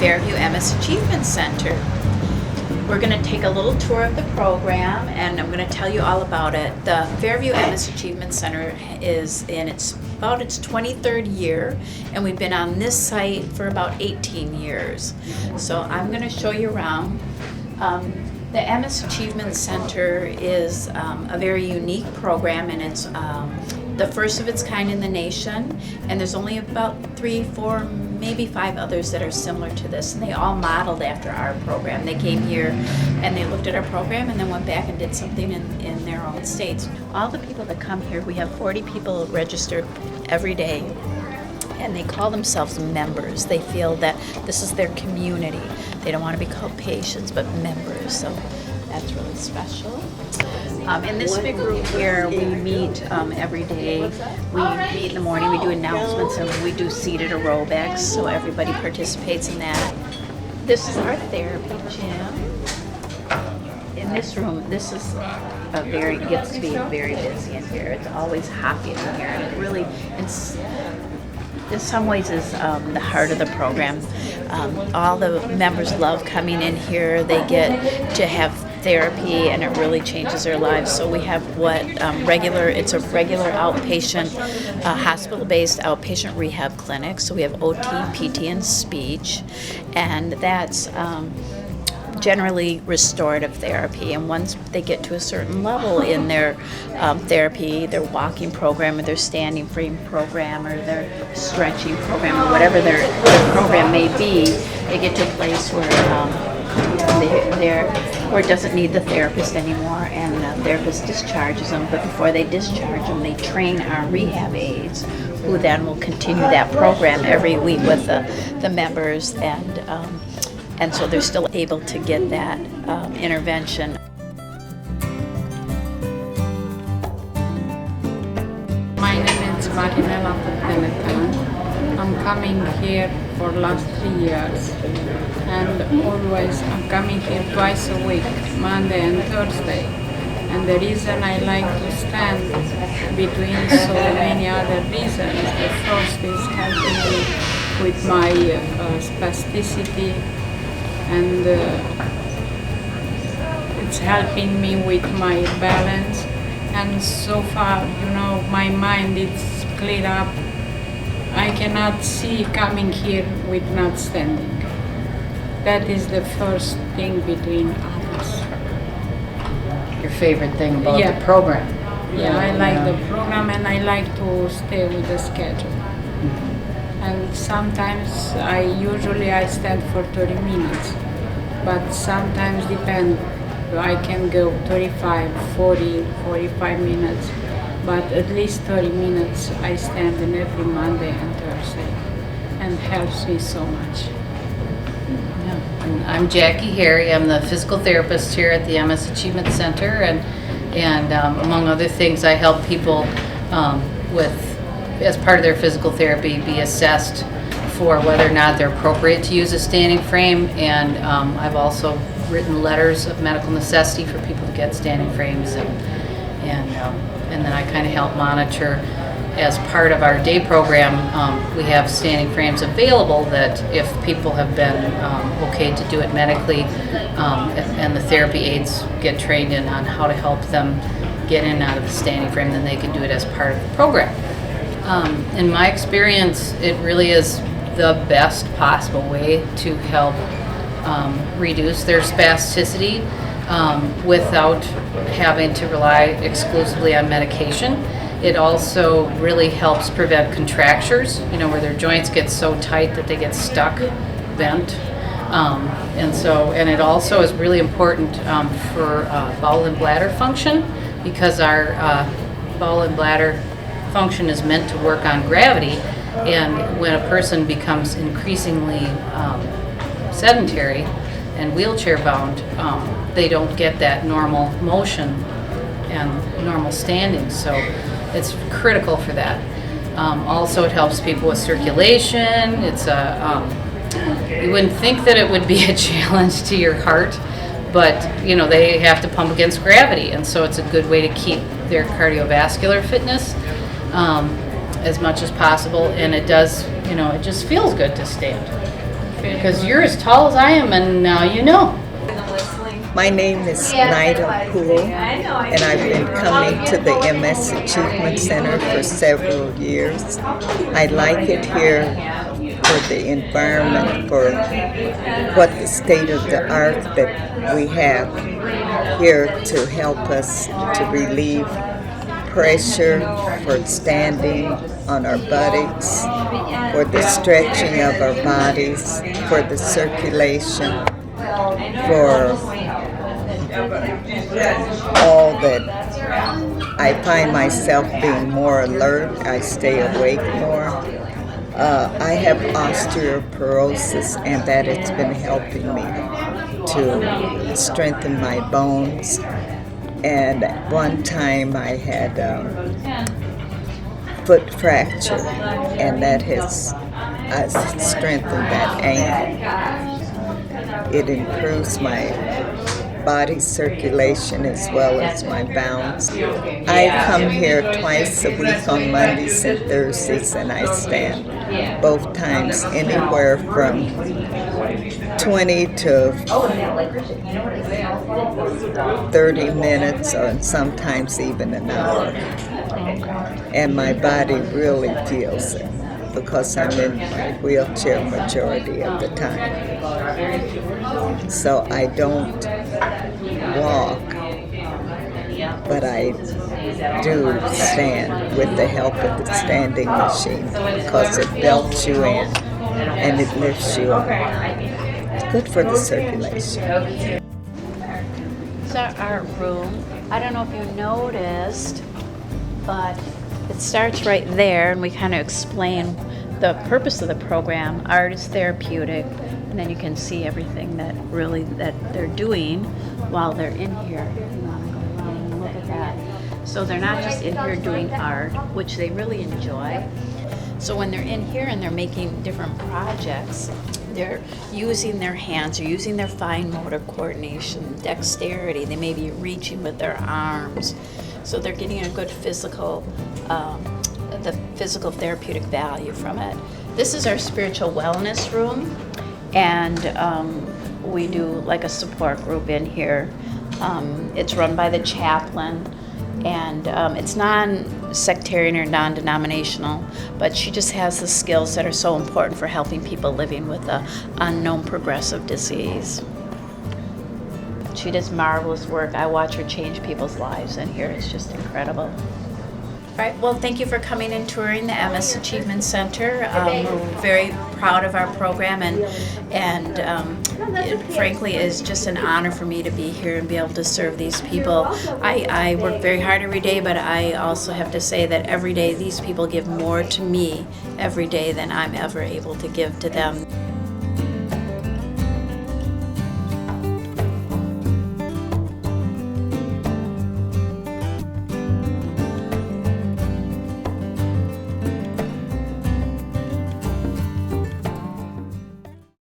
Fairview MS Achievement Center. We're going to take a little tour of the program and I'm going to tell you all about it. The Fairview MS Achievement Center is in about its 23rd year, and we've been on this site for about 18 years. So I'm going to show you around. The MS Achievement Center is a very unique program, and it's the first of its kind in the nation, and there's only about 3, 4, maybe 5 others that are similar to this, and they all modeled after our program. They came here and they looked at our program and then went back and did something in their own states. All the people that come here, we have 40 people registered every day, and they call themselves members. They feel that this is their community. They don't want to be called patients, but members, so that's really special. In this big room here, we meet every day. We meet in the morning, we do announcements, and we do seated aerobics, so everybody participates in that. This is our therapy gym. In this room, this is gets to be very busy in here. It's always hopping in here, and it really, in some ways, is the heart of the program. All the members love coming in here. They get to have therapy, and it really changes their lives. So we have it's a regular outpatient, hospital-based outpatient rehab clinic. So we have OT, PT, and speech, and that's generally restorative therapy. And once they get to a certain level in their therapy, their walking program or their standing frame program or their stretching program or whatever their program may be, they get to a place where where it doesn't need the therapist anymore, and the therapist discharges them. But before they discharge them, they train our rehab aides, who then will continue that program every week with the members, and so they're still able to get that intervention. My name is Marinella Pupenethan. I'm coming here for last 3 years, and always I'm coming here twice a week, Monday and Thursday. And the reason I like to stand between so many other reasons, the first is helping me with my spasticity, and it's helping me with my balance. And so far, my mind is cleared up. I cannot see coming here with not standing. That is the first thing between us. Your favorite thing about the program? Yeah, I like the program, and I like to stay with the schedule. And sometimes I stand for 30 minutes, but sometimes depend. I can go 35, 40, 45 minutes, but at least 30 minutes I stand in every Monday and Thursday, and helps me so much. Yeah. And I'm Jackie Harry. I'm the physical therapist here at the MS Achievement Center, and among other things, I help people as part of their physical therapy, be assessed for whether or not they're appropriate to use a standing frame, and I've also written letters of medical necessity for people to get standing frames, and then I kind of help monitor. As part of our day program, we have standing frames available that if people have been okay to do it medically, and the therapy aides get trained in on how to help them get in and out of the standing frame, then they can do it as part of the program. In my experience, it really is the best possible way to help reduce their spasticity without having to rely exclusively on medication. It also really helps prevent contractures, where their joints get so tight that they get stuck, bent. And it also is really important for bowel and bladder function, because our bowel and bladder function is meant to work on gravity, and when a person becomes increasingly sedentary and wheelchair bound, they don't get that normal motion and normal standing, so it's critical for that. Also, it helps people with circulation. It's you wouldn't think that it would be a challenge to your heart, but they have to pump against gravity, and so it's a good way to keep their cardiovascular fitness as much as possible, and it does, it just feels good to stand. Because you're as tall as I am, and now you know. My name is Nida Poole, and I've been coming to the MS Achievement Center for several years. I like it here for the environment, for what the state of the art that we have here to help us to relieve pressure for standing on our buttocks, for the stretching of our bodies, for the circulation, for all that. I find myself being more alert. I stay awake more. I have osteoporosis, and that has been helping me to strengthen my bones. And at one time I had foot fracture, and that has strengthened that ankle. It improves my body circulation as well as my balance. I come here twice a week on Mondays and Thursdays, and I stand both times anywhere from 20 to 30 minutes, or sometimes even an hour. And my body really feels it because I'm in my wheelchair majority of the time. So I don't walk, but I do stand with the help of the standing machine because it belts you in and it lifts you up. It's good for the circulation. It's our art room. I don't know if you noticed, but it starts right there, and we kind of explain the purpose of the program. Art is therapeutic, and then you can see everything that they're doing while they're in here. You want to go around and look at that. So they're not just in here doing art, which they really enjoy. So when they're in here and they're making different projects, they're using their hands, they're using their fine motor coordination, dexterity. They may be reaching with their arms. So they're getting a good physical therapeutic value from it. This is our spiritual wellness room, and we do like a support group in here. It's run by the chaplain, and it's non-sectarian or non-denominational, but she just has the skills that are so important for helping people living with an unknown progressive disease. She does marvelous work. I watch her change people's lives, and here it's just incredible. All right, well, thank you for coming and touring the MS Achievement Center. We're very proud of our program, and it frankly is just an honor for me to be here and be able to serve these people. I work very hard every day, but I also have to say that every day these people give more to me every day than I'm ever able to give to them.